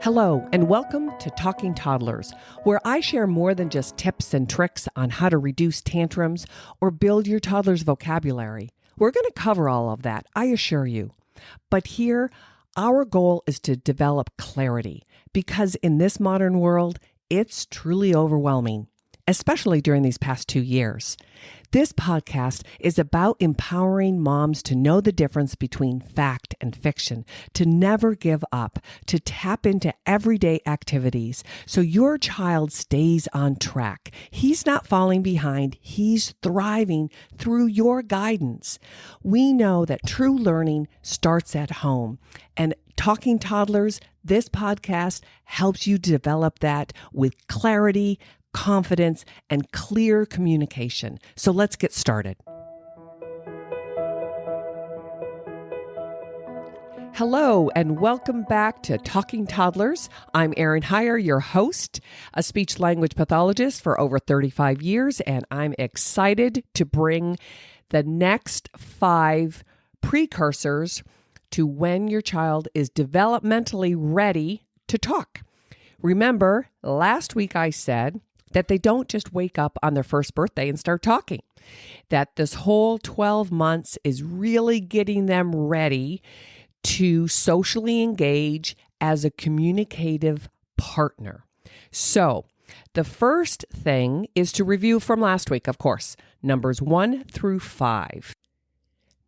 Hello, and welcome to Talking Toddlers, where I share more than just tips and tricks on how to reduce tantrums or build your toddler's vocabulary. We're going to cover all of that, I assure you. But here, our goal is to develop clarity, because in this modern world, it's truly overwhelming, especially during these past 2 years. This podcast is about empowering moms to know the difference between fact and fiction, to never give up, to tap into everyday activities so your child stays on track. He's not falling behind, he's thriving through your guidance. We know that true learning starts at home, and Talking Toddlers, this podcast helps you develop that with clarity, confidence, and clear communication. So let's get started. Hello, and welcome back to Talking Toddlers. I'm Erin Heyer, your host, a speech language pathologist for over 35 years, and I'm excited to bring the next 5 precursors to when your child is developmentally ready to talk. Remember, last week I said that they don't just wake up on their first birthday and start talking, that this whole 12 months is really getting them ready to socially engage as a communicative partner. So the first thing is to review from last week, of course, numbers 1 through 5.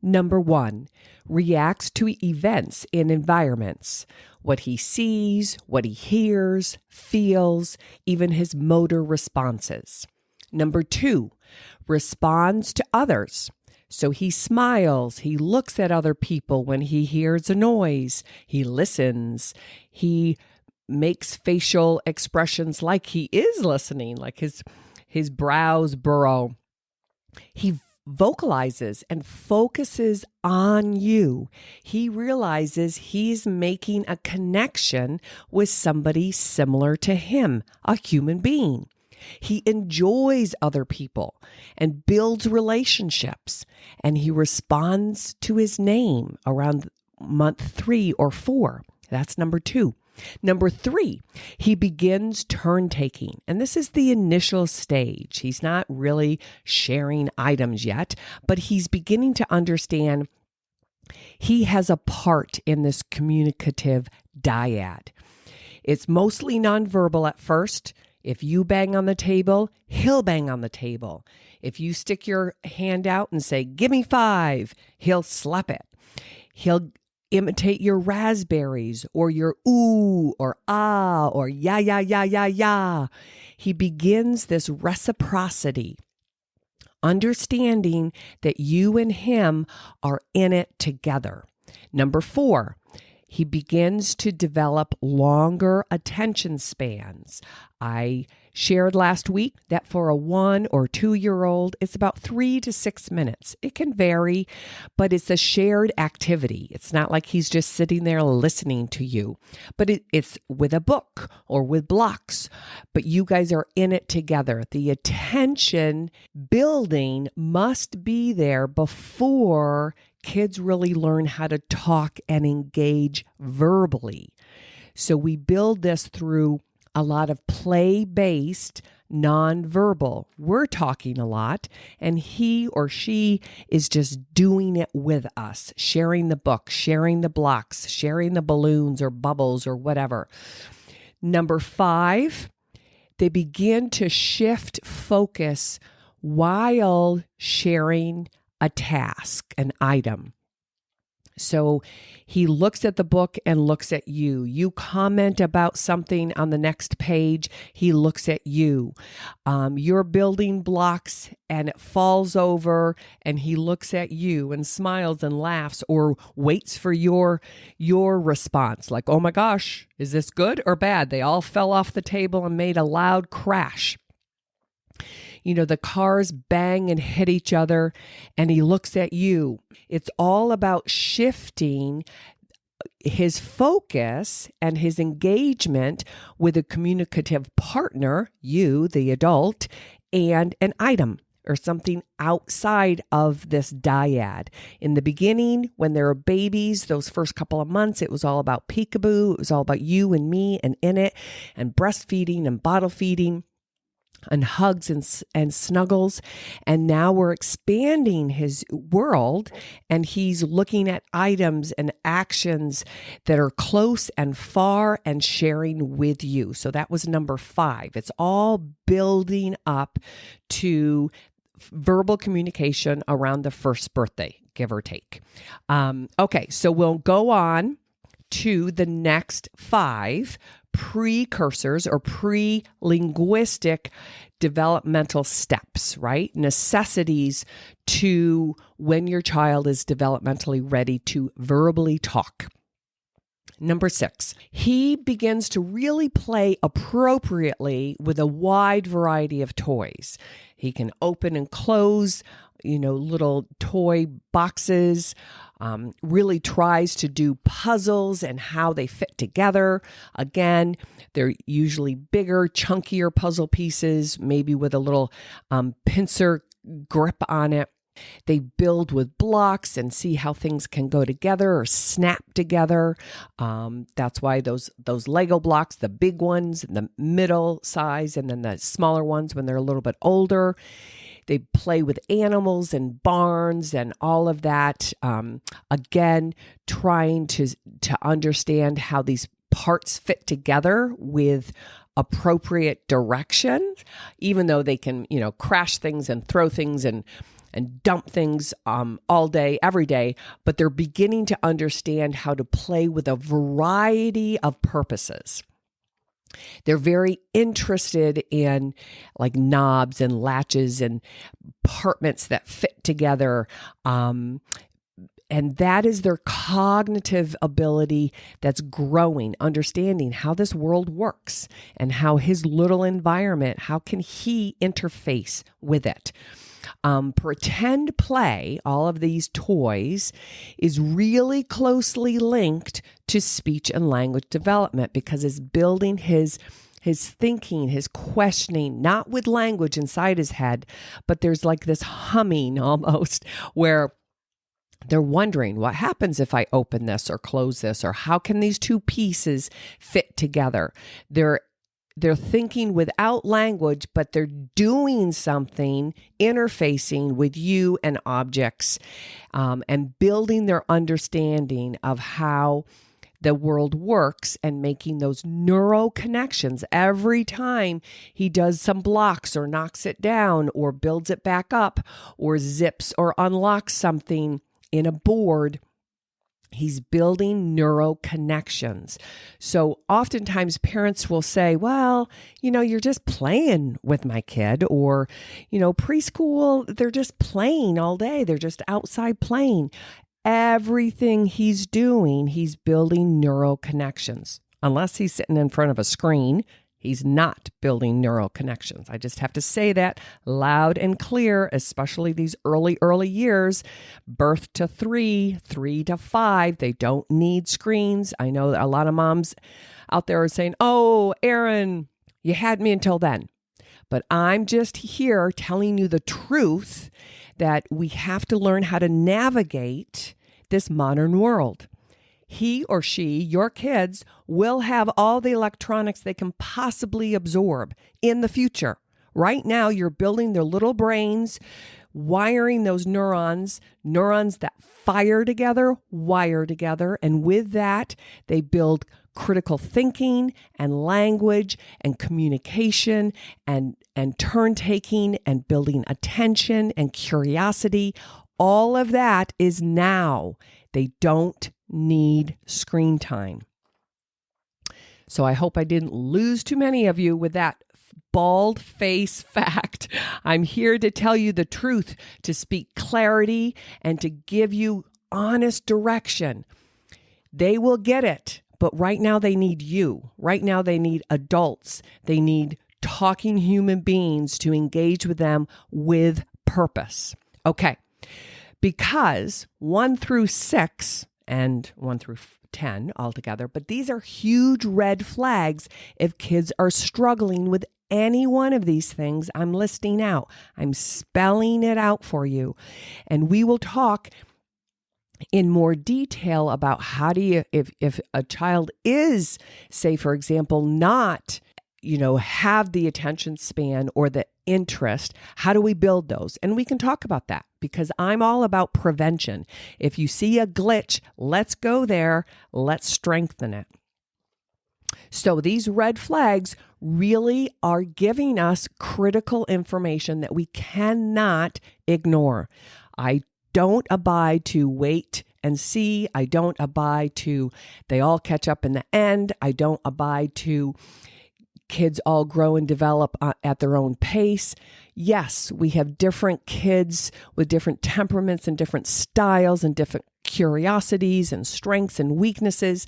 Number 1, reacts to events in environments, what he sees, what he hears, feels, even his motor responses. Number 2, responds to others. So he smiles, he looks at other people when he hears a noise, he listens, he makes facial expressions like he is listening, like his brows burrow. He vocalizes and focuses on you. He realizes he's making a connection with somebody similar to him, a human being. He enjoys other people and builds relationships, and he responds to his name around month 3 or 4. That's number 2. Number 3, he begins turn taking. And this is the initial stage. He's not really sharing items yet, but he's beginning to understand he has a part in this communicative dyad. It's mostly nonverbal at first. If you bang on the table, he'll bang on the table. If you stick your hand out and say, "Give me 5," he'll slap it. He'll imitate your raspberries or your ooh or ah or ya, ya, ya, ya, ya. He begins this reciprocity, understanding that you and him are in it together. Number 4, he begins to develop longer attention spans. I shared last week that for a 1 or 2-year-old, it's about 3 to 6 minutes. It can vary, but it's a shared activity. It's not like he's just sitting there listening to you, but it's with a book or with blocks, but you guys are in it together. The attention building must be there before kids really learn how to talk and engage verbally. So we build this through a lot of play-based, nonverbal. We're talking a lot, and he or she is just doing it with us, sharing the book, sharing the blocks, sharing the balloons or bubbles or whatever. Number 5, they begin to shift focus while sharing a task, an item. So he looks at the book and looks at you. You comment about something on the next page, he looks at you. You're building blocks and it falls over and he looks at you and smiles and laughs or waits for your response. Like, oh my gosh, is this good or bad? They all fell off the table and made a loud crash. You know, the cars bang and hit each other, and he looks at you. It's all about shifting his focus and his engagement with a communicative partner, you, the adult, and an item. or something outside of this dyad. In the beginning, when they were babies, those first couple of months, it was all about peekaboo. It was all about you and me and in it, and breastfeeding and bottle feeding and hugs and snuggles. And now we're expanding his world, and he's looking at items and actions that are close and far and sharing with you. So that was number 5. It's all building up to verbal communication around the first birthday, give or take. Okay, so we'll go on to the next 5 precursors or pre-linguistic developmental steps, right? Necessities to when your child is developmentally ready to verbally talk. Number 6, he begins to really play appropriately with a wide variety of toys. He can open and close, little toy boxes, really tries to do puzzles and how they fit together. Again, they're usually bigger, chunkier puzzle pieces, maybe with a little pincer grip on it. They build with blocks and see how things can go together or snap together. That's why those Lego blocks, the big ones, the middle size, and then the smaller ones when they're a little bit older. They play with animals and barns and all of that. Again, trying to understand how these parts fit together with appropriate direction, even though they can, crash things and throw things and dump things all day, every day, but they're beginning to understand how to play with a variety of purposes. They're very interested in like knobs and latches and compartments that fit together. And that is their cognitive ability that's growing, understanding how this world works and how his little environment, how can he interface with it. Pretend play, all of these toys, is really closely linked to speech and language development because it's building his thinking, his questioning, not with language inside his head, but there's like this humming almost where they're wondering what happens if I open this or close this, or how can these two pieces fit together? They're thinking without language, but they're doing something, interfacing with you and objects, and building their understanding of how the world works and making those neural connections. Every time he does some blocks or knocks it down or builds it back up or zips or unlocks something in a board, he's building neural connections. So oftentimes parents will say, well, you're just playing with my kid, or, preschool, they're just playing all day. They're just outside playing. Everything he's doing, he's building neural connections. Unless he's sitting in front of a screen, he's not building neural connections. I just have to say that loud and clear, especially these early years, birth to 3 to 5. They don't need screens. I know that a lot of moms out there are saying, oh, Erin, you had me until then. But I'm just here telling you the truth that we have to learn how to navigate this modern world. He or she, your kids, will have all the electronics they can possibly absorb in the future. Right now, you're building their little brains, wiring those neurons that fire together, wire together. And with that, they build critical thinking and language and communication and turn taking and building attention and curiosity. All of that is now. They don't need screen time. So I hope I didn't lose too many of you with that bald face fact. I'm here to tell you the truth, to speak clarity, and to give you honest direction. They will get it, but right now they need you. Right now they need adults. They need talking human beings to engage with them with purpose. Okay. Because 1 through 6 and 1 through 10 altogether, but these are huge red flags if kids are struggling with any one of these things I'm listing out. I'm spelling it out for you. And we will talk in more detail about how do you, if a child is, say, for example, not, have the attention span or the interest, how do we build those? And we can talk about that because I'm all about prevention. If you see a glitch, let's go there. Let's strengthen it. So these red flags really are giving us critical information that we cannot ignore. I don't abide to wait and see. I don't abide to they all catch up in the end. I don't abide to kids all grow and develop at their own pace. Yes, we have different kids with different temperaments and different styles and different curiosities and strengths and weaknesses,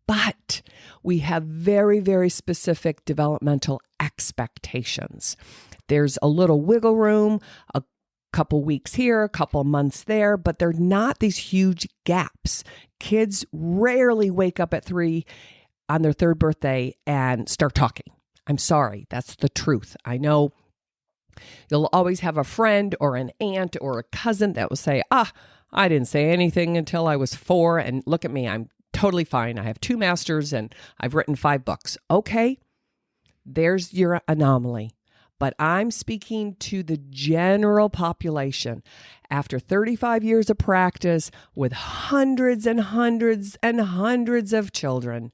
but we have very, very specific developmental expectations. There's a little wiggle room, a couple weeks here, a couple months there, but they're not these huge gaps. Kids rarely wake up at 3 on their 3rd birthday and start talking. I'm sorry, that's the truth. I know you'll always have a friend or an aunt or a cousin that will say, I didn't say anything until I was 4, and look at me, I'm totally fine. I have 2 masters and I've written 5 books. Okay, there's your anomaly. But I'm speaking to the general population. After 35 years of practice with hundreds and hundreds and hundreds of children,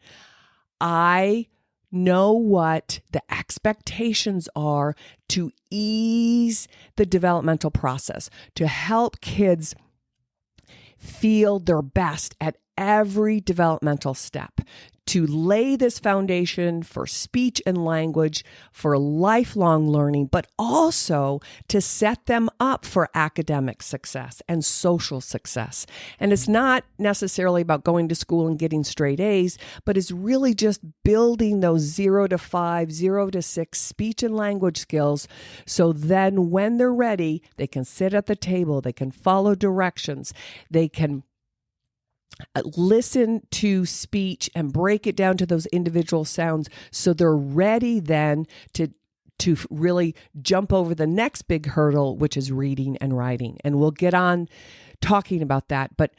I know what the expectations are to ease the developmental process, to help kids feel their best at every developmental step, to lay this foundation for speech and language, for lifelong learning, but also to set them up for academic success and social success. And it's not necessarily about going to school and getting straight A's, but it's really just building those 0 to 5, 0 to 6 speech and language skills. So then when they're ready, they can sit at the table, they can follow directions, they can listen to speech and break it down to those individual sounds so they're ready then to really jump over the next big hurdle, which is reading and writing. And we'll get on talking about that but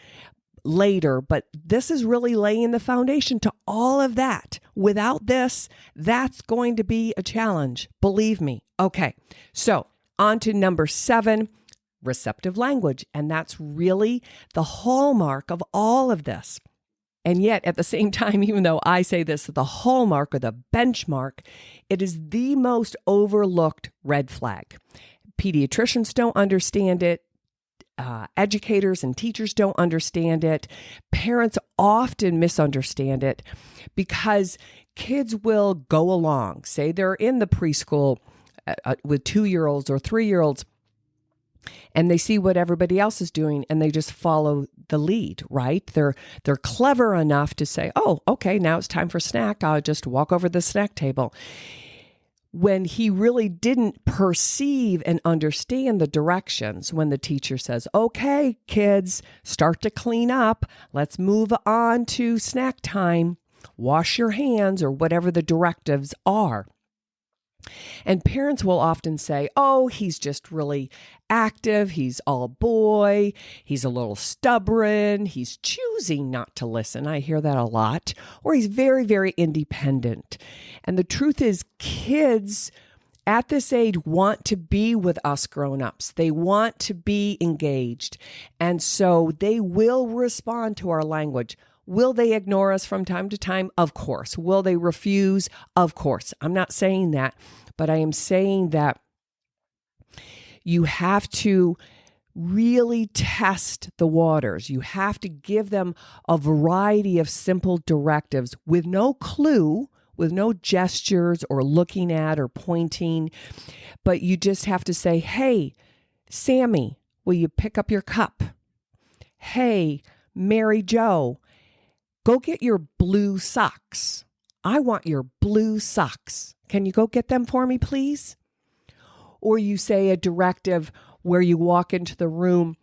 later, but this is really laying the foundation to all of that. Without this, that's going to be a challenge, believe me. Okay, so on to number 7, receptive language. And that's really the hallmark of all of this. And yet at the same time, even though I say this, the hallmark or the benchmark, it is the most overlooked red flag. Pediatricians don't understand it. Educators and teachers don't understand it. Parents often misunderstand it because kids will go along. Say they're in the preschool with 2-year-olds or 3-year-olds, and they see what everybody else is doing and they just follow the lead, right? They're clever enough to say, oh, okay, now it's time for snack. I'll just walk over to the snack table. When he really didn't perceive and understand the directions, when the teacher says, okay, kids, start to clean up. Let's move on to snack time. Wash your hands, or whatever the directives are. And parents will often say, oh, he's just really active. He's all boy. He's a little stubborn. He's choosing not to listen. I hear that a lot. Or he's very, very independent. And the truth is, kids at this age want to be with us grown-ups. They want to be engaged. And so they will respond to our language. Will they ignore us from time to time? Of course. Will they refuse? Of course. I'm not saying that, but I am saying that you have to really test the waters. You have to give them a variety of simple directives with no clue, with no gestures or looking at or pointing, but you just have to say, hey, Sammy, will you pick up your cup? Hey, Mary Jo, go get your blue socks. I want your blue socks. Can you go get them for me, please? Or you say a directive where you walk into the room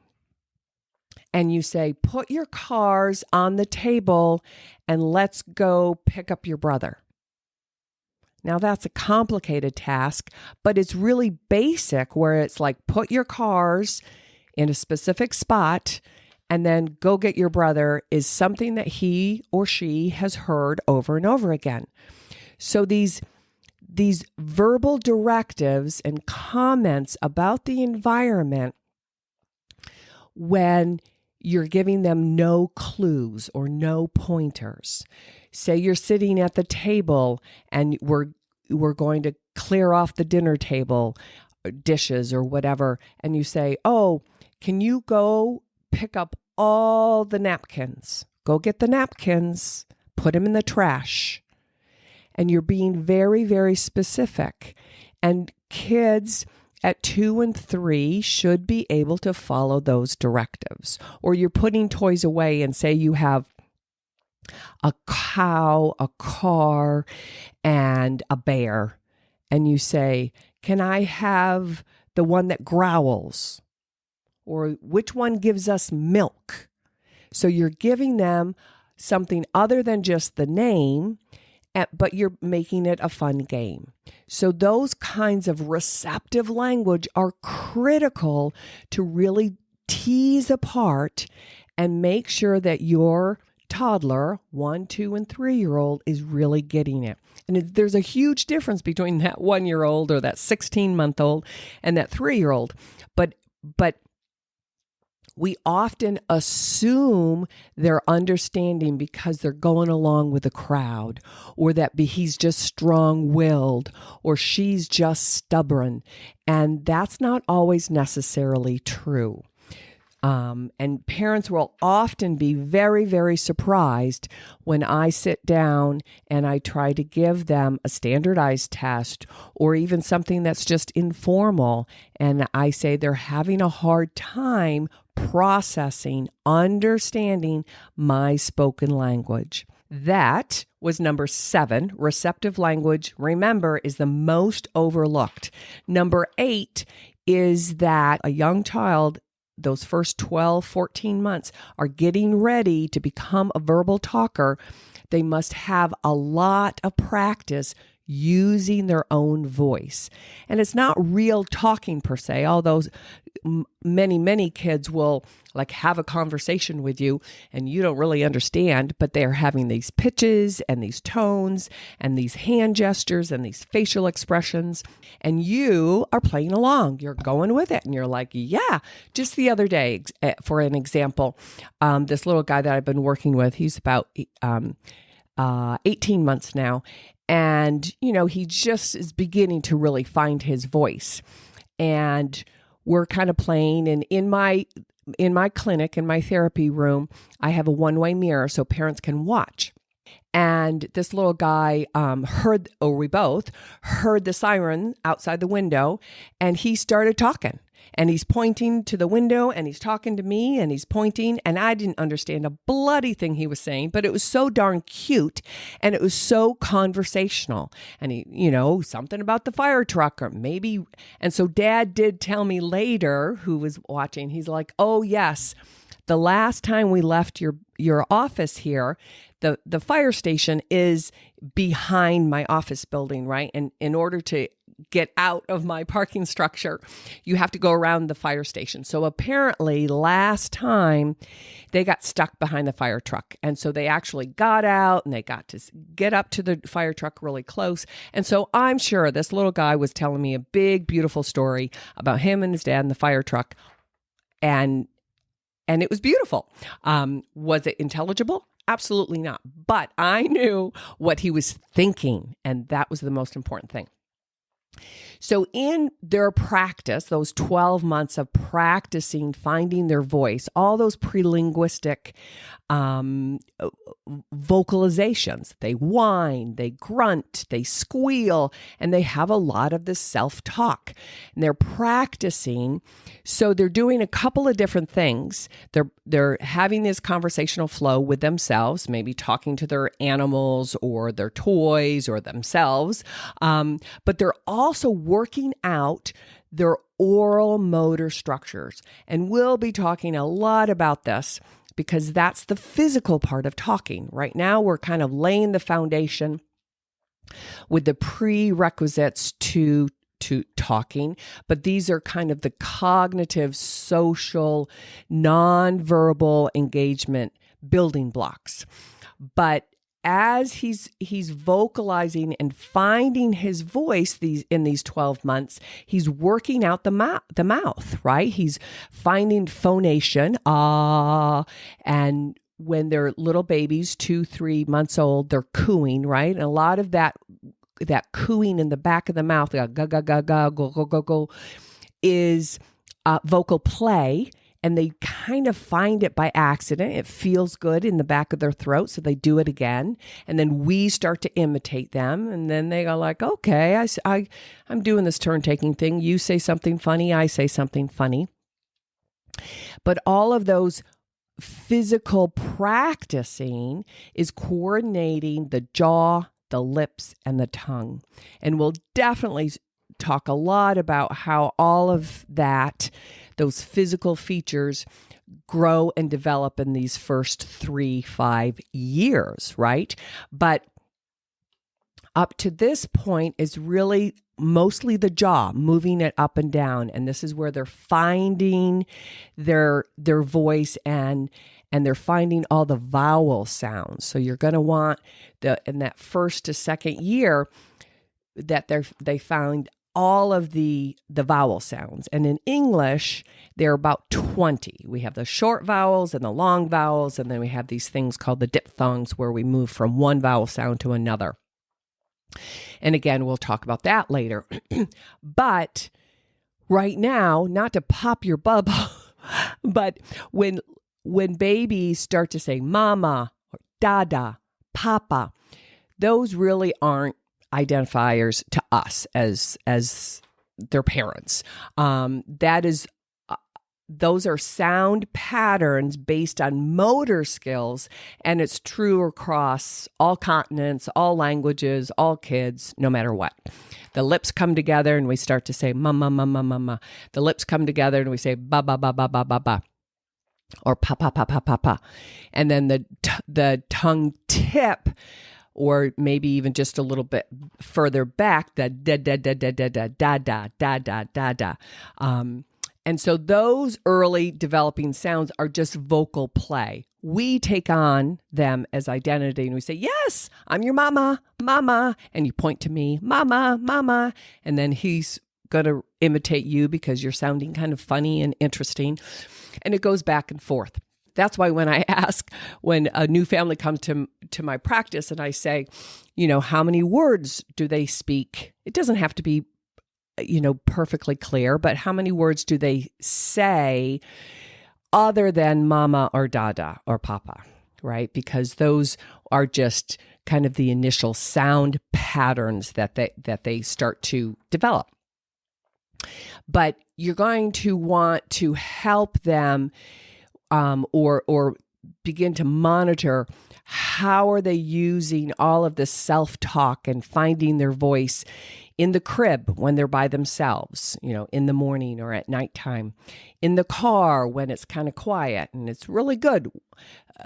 and you say, put your cars on the table and let's go pick up your brother. Now that's a complicated task, but it's really basic where it's like put your cars in a specific spot and then go get your brother is something that he or she has heard over and over again. So these verbal directives and comments about the environment, when you're giving them no clues or no pointers. Say you're sitting at the table and we're going to clear off the dinner table, dishes or whatever, and you say, "Oh, can you go pick up all the napkins? Go get the napkins, put them in the trash." And you're being very, very specific. And kids at 2 and 3 should be able to follow those directives. Or you're putting toys away and say you have a cow, a car, and a bear. And you say, "Can I have the one that growls?" Or which one gives us milk? So you're giving them something other than just the name, but you're making it a fun game. So those kinds of receptive language are critical to really tease apart and make sure that your toddler, 1, 2, and 3-year-old, is really getting it. And there's a huge difference between that 1-year-old or that 16-month-old and that 3-year-old. But we often assume they're understanding because they're going along with the crowd, or that he's just strong-willed, or she's just stubborn. And that's not always necessarily true. And parents will often be very, very surprised when I sit down and I try to give them a standardized test or even something that's just informal. And I say they're having a hard time processing, understanding my spoken language. That was number 7. Receptive language, remember, is the most overlooked. Number 8 is that a young child, those first 12, 14 months, are getting ready to become a verbal talker. They must have a lot of practice using their own voice. And it's not real talking per se, although many kids will like have a conversation with you and you don't really understand, but they're having these pitches and these tones and these hand gestures and these facial expressions, and you are playing along. You're going with it and you're like, yeah. Just the other day, for an example, this little guy that I've been working with, he's about 18 months now. And, he just is beginning to really find his voice. And we're kind of playing. And in my clinic, in my therapy room, I have a one-way mirror so parents can watch. And this little guy we both heard the siren outside the window, and he started talking. And he's pointing to the window and he's talking to me and he's pointing, and I didn't understand a bloody thing he was saying, but it was so darn cute and it was so conversational. And he, something about the fire truck or maybe. And so Dad did tell me later, who was watching, he's like, "Oh yes, the last time we left your office here, the fire station is behind my office building, right? And in order to get out of my parking structure, you have to go around the fire station." So apparently last time they got stuck behind the fire truck. And so they actually got out and they got to get up to the fire truck really close. And so I'm sure this little guy was telling me a big, beautiful story about him and his dad in the fire truck. And it was beautiful. Was it intelligible? Absolutely not. But I knew what he was thinking, and that was the most important thing. So in their practice, those 12 months of practicing finding their voice, all those pre-linguistic vocalizations, they whine, they grunt, they squeal, and they have a lot of this self-talk. And they're practicing. So they're doing a couple of different things. They're having this conversational flow with themselves, maybe talking to their animals or their toys or themselves. But they're also working out their oral motor structures. And we'll be talking a lot about this because that's the physical part of talking. Right now, we're kind of laying the foundation with the prerequisites to talking, but these are kind of the cognitive, social, nonverbal engagement building blocks. But as he's vocalizing and finding his voice in these 12 months, he's working out the mouth, right? He's finding phonation, and when they're little babies, 2-3 months old, they're cooing, right? And a lot of that cooing in the back of the mouth, ga ga ga ga, go go go go, is vocal play. And they kind of find it by accident. It feels good in the back of their throat, so they do it again. And then we start to imitate them. And then they go like, okay, I'm doing this turn-taking thing. You say something funny, I say something funny. But all of those physical practicing is coordinating the jaw, the lips, and the tongue. And we'll definitely talk a lot about how all of that, those physical features, grow and develop in these first 3-5 years, right? But up to this point is really mostly the jaw, moving it up and down. And this is where they're finding their voice and they're finding all the vowel sounds. So you're going to want in that first to second year that they found all of the vowel sounds. And in English, there are about 20. We have the short vowels and the long vowels, and then we have these things called the diphthongs where we move from one vowel sound to another. And again, we'll talk about that later. But right now, not to pop your bubble, but when babies start to say mama, or dada, papa, those really aren't identifiers to us as their parents. Those are sound patterns based on motor skills, and it's true across all continents, all languages, all kids, no matter what. The lips come together and we start to say mama, mama, mama. The lips come together and we say ba, ba, ba, ba, ba, ba, ba, or pa, pa, pa, pa, pa, pa. And then the tongue tip, or maybe even just a little bit further back, the da da da da da da da da da da da da. And so those early developing sounds are just vocal play. We take on them as identity and we say, yes, I'm your mama, mama. And you point to me, mama, mama. And then he's going to imitate you because you're sounding kind of funny and interesting. And it goes back and forth. That's why when I ask, when a new family comes to my practice and I say, how many words do they speak? It doesn't have to be, perfectly clear, but how many words do they say other than mama or dada or papa, right? Because those are just kind of the initial sound patterns that they start to develop. But you're going to want to help them or begin to monitor how are they using all of this self-talk and finding their voice in the crib when they're by themselves, in the morning or at nighttime, in the car when it's kind of quiet. And it's really good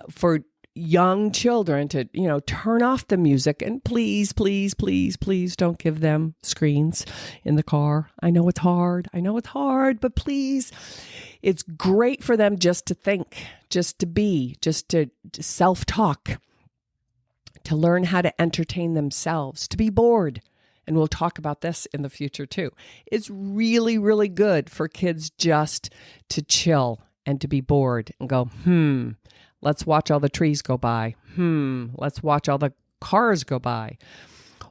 for young children to, turn off the music and please, please, please, please don't give them screens in the car. I know it's hard, but please, it's great for them just to think, just to be, just to self-talk, to learn how to entertain themselves, to be bored. And we'll talk about this in the future too. It's really, really good for kids just to chill and to be bored and go, let's watch all the trees go by. Let's watch all the cars go by.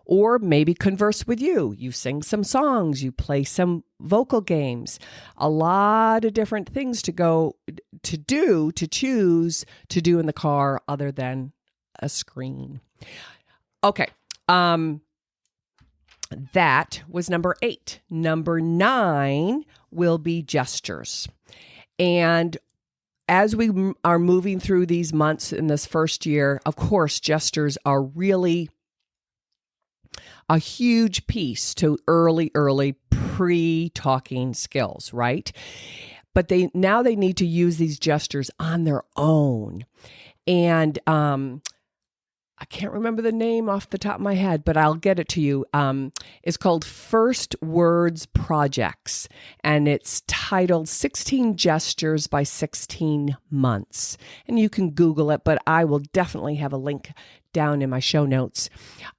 Or maybe converse with you. You sing some songs, you play some vocal games. A lot of different things to choose to do in the car other than a screen. Okay. That was number 8. Number 9 will be gestures. And as we are moving through these months in this first year, of course, gestures are really a huge piece to early pre-talking skills, right? But they need to use these gestures on their own. And I can't remember the name off the top of my head, but I'll get it to you. It's called First Words Projects, and it's titled 16 Gestures by 16 Months. And you can Google it, but I will definitely have a link down in my show notes.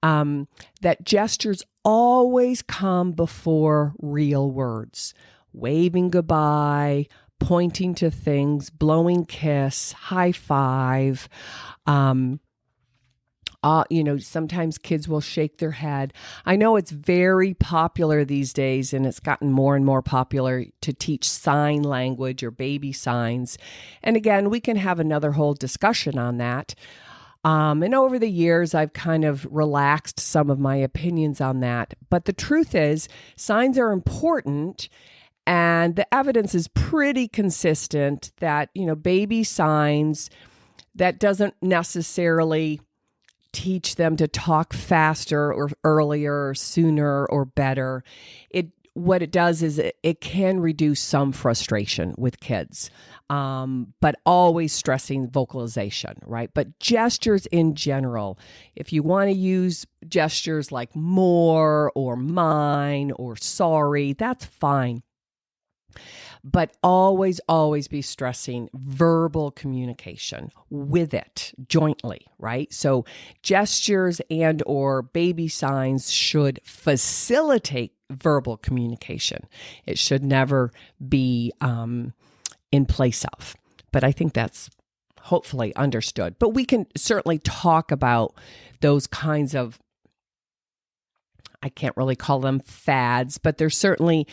That gestures always come before real words. Waving goodbye, pointing to things, blowing kiss, high five. Sometimes kids will shake their head. I know it's very popular these days, and it's gotten more and more popular to teach sign language or baby signs. And again, we can have another whole discussion on that. And over the years, I've kind of relaxed some of my opinions on that. But the truth is, signs are important, and the evidence is pretty consistent that, baby signs, that doesn't necessarily teach them to talk faster or earlier or sooner or better. What it does is it can reduce some frustration with kids, but always stressing vocalization, right? But gestures in general, if you want to use gestures like more or mine or sorry, that's fine. But always, always be stressing verbal communication with it jointly, right? So gestures and or baby signs should facilitate verbal communication. It should never be in place of. But I think that's hopefully understood. But we can certainly talk about those kinds of, I can't really call them fads, but there's certainly,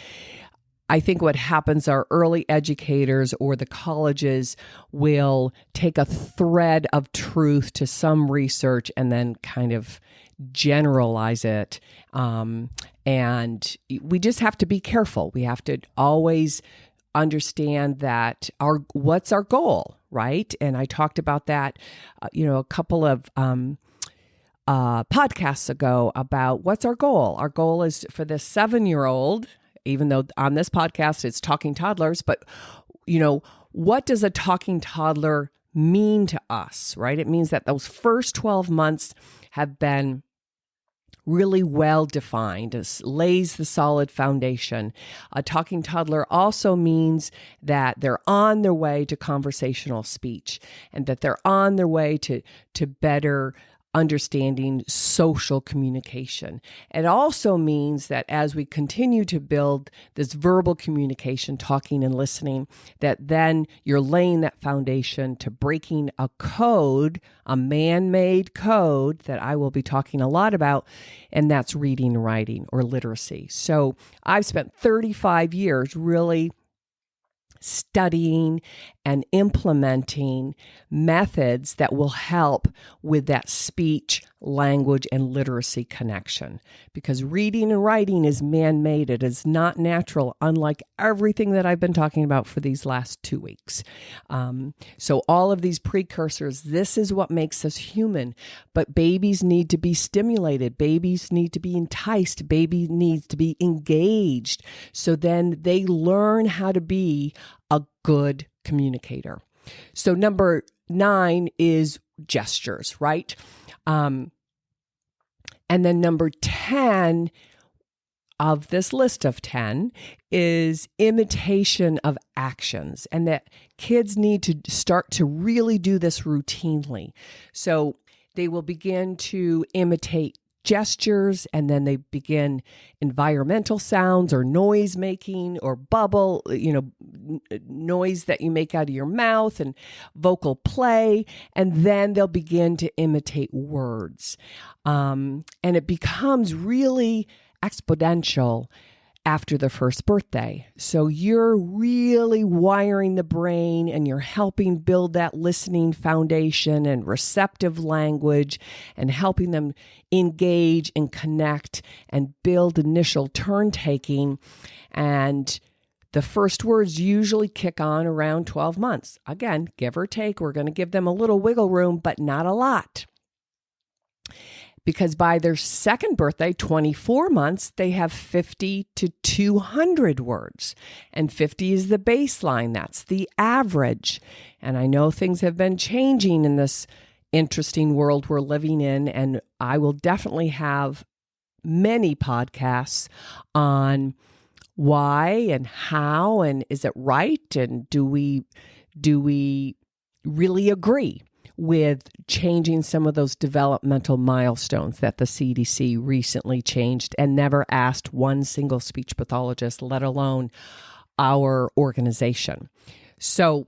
I think what happens are early educators or the colleges will take a thread of truth to some research and then kind of generalize it. And we just have to be careful. We have to always understand that what's our goal, right? And I talked about that, a couple of podcasts ago about what's our goal. Our goal is for this 7-year-old, even though on this podcast it's talking toddlers, but what does a talking toddler mean to us, right? It means that those first 12 months have been really well defined. It lays the solid foundation. A talking toddler also means that they're on their way to conversational speech and that they're on their way to better understanding social communication. It also means that as we continue to build this verbal communication, talking and listening, that then you're laying that foundation to breaking a code, a man-made code that I will be talking a lot about, and that's reading, writing, or literacy. So I've spent 35 years really studying and implementing methods that will help with that speech, language, and literacy connection. Because reading and writing is man-made. It is not natural, unlike everything that I've been talking about for these last 2 weeks. So all of these precursors, this is what makes us human. But babies need to be stimulated. Babies need to be enticed. Baby needs to be engaged. So then they learn how to be a good communicator. So number 9 is gestures, right? And then number 10 of this list of 10 is imitation of actions, and that kids need to start to really do this routinely. So they will begin to imitate gestures, and then they begin environmental sounds or noise making or bubble, noise that you make out of your mouth, and vocal play. And then they'll begin to imitate words. And it becomes really exponential after the first birthday. So you're really wiring the brain and you're helping build that listening foundation and receptive language and helping them engage and connect and build initial turn taking. And the first words usually kick on around 12 months. Again, give or take, we're going to give them a little wiggle room, but not a lot. Because by their second birthday, 24 months, they have 50 to 200 words. And 50 is the baseline. That's the average. And I know things have been changing in this interesting world we're living in, and I will definitely have many podcasts on why and how, and is it right, and do we really agree with changing some of those developmental milestones that the CDC recently changed and never asked one single speech pathologist, let alone our organization. So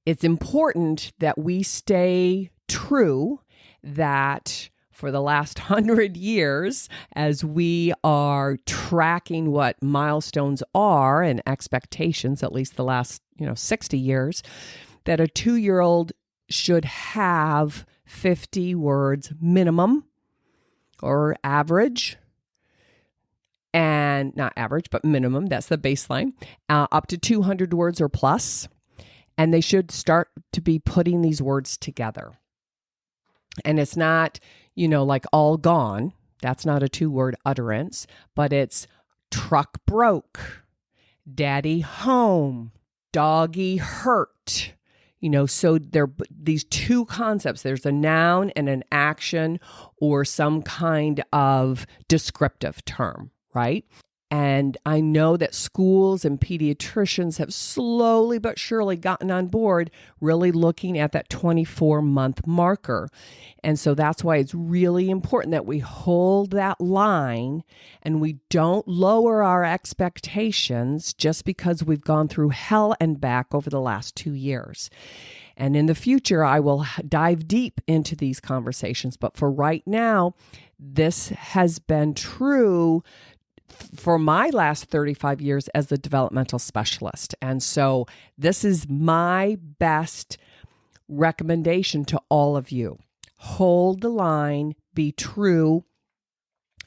it's important that we stay true that for the last 100 years, as we are tracking what milestones are and expectations, at least the last 60 years, that a 2-year-old should have 50 words minimum or average, and not average, but minimum, that's the baseline, up to 200 words or plus. And they should start to be putting these words together. And it's not, like all gone. That's not a 2-word utterance, but it's truck broke, daddy home, doggy hurt. So there these two concepts. There's a noun and an action or some kind of descriptive term, right? And I know that schools and pediatricians have slowly but surely gotten on board really looking at that 24-month marker. And so that's why it's really important that we hold that line and we don't lower our expectations just because we've gone through hell and back over the last 2 years. And in the future, I will dive deep into these conversations. But for right now, this has been true for my last 35 years as a developmental specialist. And so this is my best recommendation to all of you. Hold the line, be true,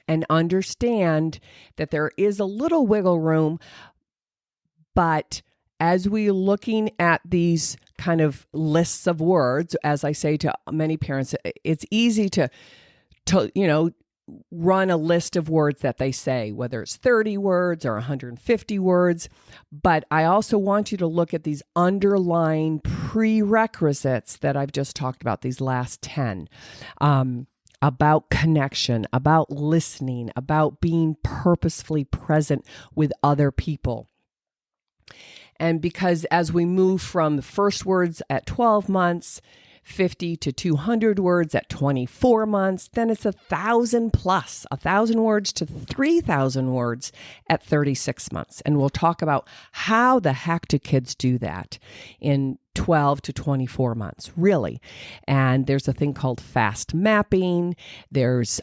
and understand that there is a little wiggle room. But as we're looking at these kind of lists of words, as I say to many parents, it's easy to run a list of words that they say, whether it's 30 words or 150 words. But I also want you to look at these underlying prerequisites that I've just talked about, these last 10, about connection, about listening, about being purposefully present with other people. And because as we move from the first words at 12 months, 50 to 200 words at 24 months, then it's 1,000 plus, 1,000 words to 3,000 words at 36 months. And we'll talk about how the heck do kids do that in 12 to 24 months, really. And there's a thing called fast mapping. There's,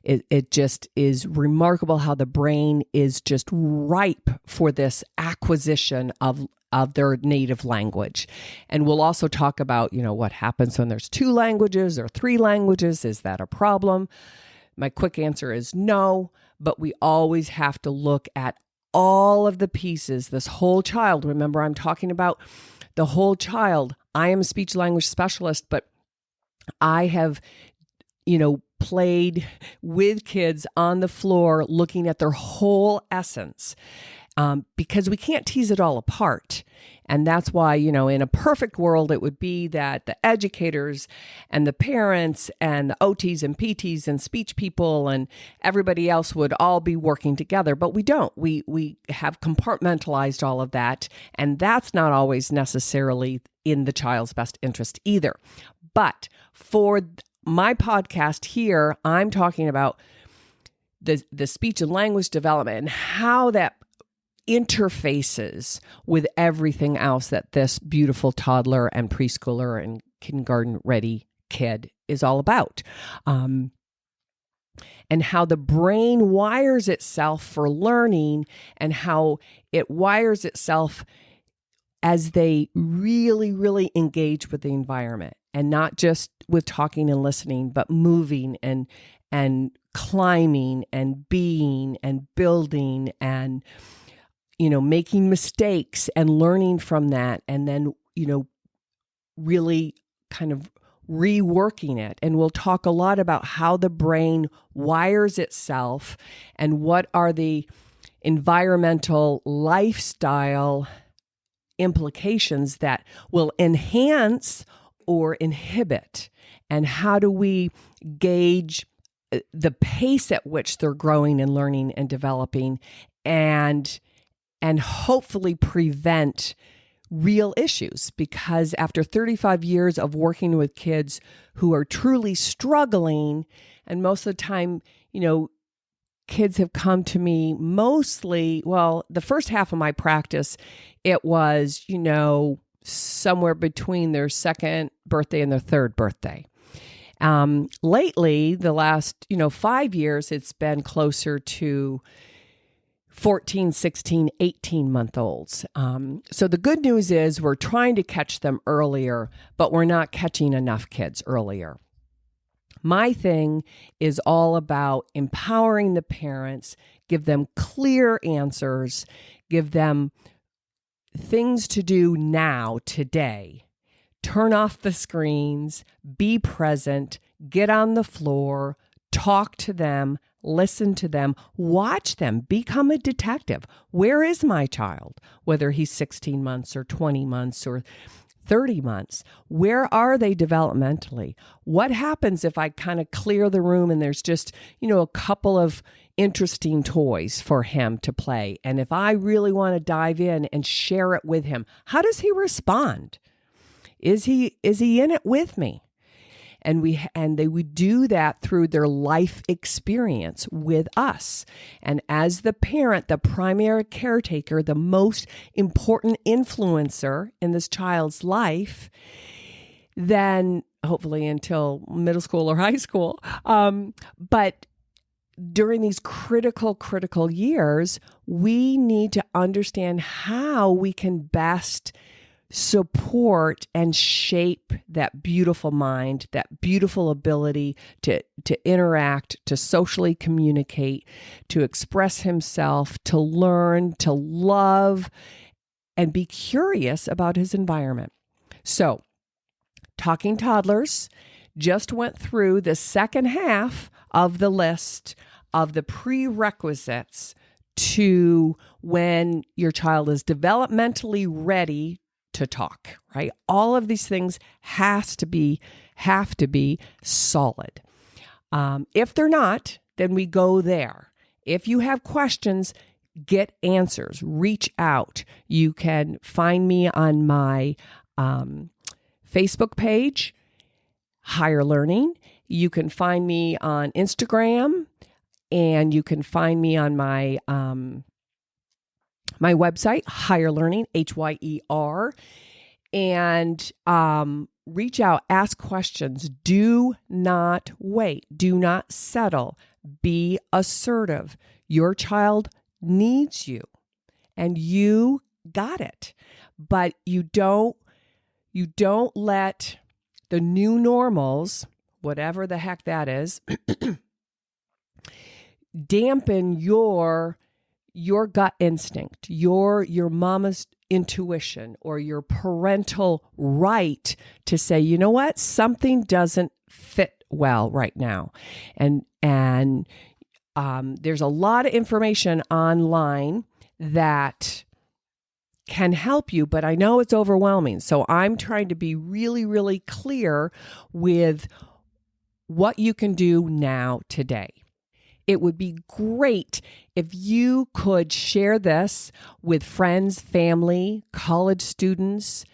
it just is remarkable how the brain is just ripe for this acquisition of their native language. And we'll also talk about, what happens when there's 2 languages or 3 languages. Is that a problem? My quick answer is no, but we always have to look at all of the pieces, this whole child. Remember, I'm talking about the whole child. I am a speech language specialist, but I have, played with kids on the floor looking at their whole essence. Because we can't tease it all apart. And that's why, in a perfect world, it would be that the educators and the parents and the OTs and PTs and speech people and everybody else would all be working together. But we don't. We have compartmentalized all of that. And that's not always necessarily in the child's best interest either. But for my podcast here, I'm talking about the speech and language development and how that interfaces with everything else that this beautiful toddler and preschooler and kindergarten ready kid is all about. And how the brain wires itself for learning and how it wires itself as they really, really engage with the environment, and not just with talking and listening, but moving and climbing and being and building and making mistakes and learning from that, and then, really kind of reworking it. And we'll talk a lot about how the brain wires itself and what are the environmental lifestyle implications that will enhance or inhibit? And how do we gauge the pace at which they're growing and learning and developing, and hopefully prevent real issues? Because after 35 years of working with kids who are truly struggling, and most of the time, kids have come to me mostly, well, the first half of my practice, it was, somewhere between their second birthday and their third birthday. Lately, the last, 5 years, it's been closer to 14, 16, 18-month-olds. So the good news is we're trying to catch them earlier, but we're not catching enough kids earlier. My thing is all about empowering the parents, give them clear answers, give them things to do now, today. Turn off the screens, be present, get on the floor, talk to them, listen to them, watch them, become a detective. Where is my child? Whether he's 16 months or 20 months or 30 months, where are they developmentally? What happens if I kind of clear the room and there's just, a couple of interesting toys for him to play? And if I really want to dive in and share it with him, how does he respond? Is he in it with me? And they would do that through their life experience with us. And as the parent, the primary caretaker, the most important influencer in this child's life, then hopefully until middle school or high school. But during these critical years, we need to understand how we can best support and shape that beautiful mind, that beautiful ability to interact, to socially communicate, to express himself, to learn, to love, and be curious about his environment. So, Talking Toddlers just went through the second half of the list of the prerequisites to when your child is developmentally ready to talk, right? All of these things have to be solid. If they're not, then we go there. If you have questions, get answers, reach out. You can find me on my Facebook page, Higher Learning. You can find me on Instagram, and you can find me on my my website, Higher Learning, HYER, and reach out, ask questions. Do not wait. Do not settle. Be assertive. Your child needs you, and you got it. But you don't let the new normals, whatever the heck that is, dampen your gut instinct, your mama's intuition, or your parental right to say, you know what, something doesn't fit well right now. And there's a lot of information online that can help you, but I know it's overwhelming. So I'm trying to be really, really clear with what you can do now, today. It would be great if you could share this with friends, family, college students,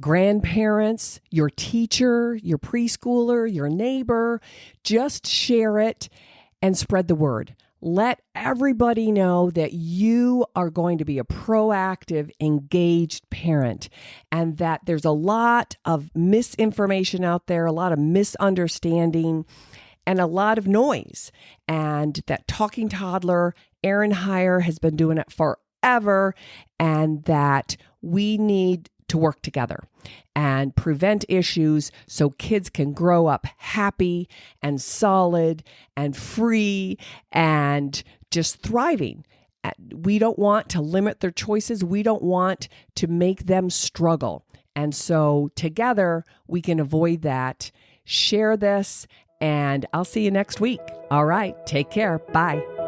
grandparents, your teacher, your preschooler, your neighbor. Just share it and spread the word. Let everybody know that you are going to be a proactive, engaged parent, and that there's a lot of misinformation out there, a lot of misunderstanding, and a lot of noise. And that Talking Toddler, Erin Heyer, has been doing it forever, and that we need to work together and prevent issues so kids can grow up happy and solid and free and just thriving. We don't want to limit their choices. We don't want to make them struggle. And so together we can avoid that. Share this, and I'll see you next week. All right, take care. Bye.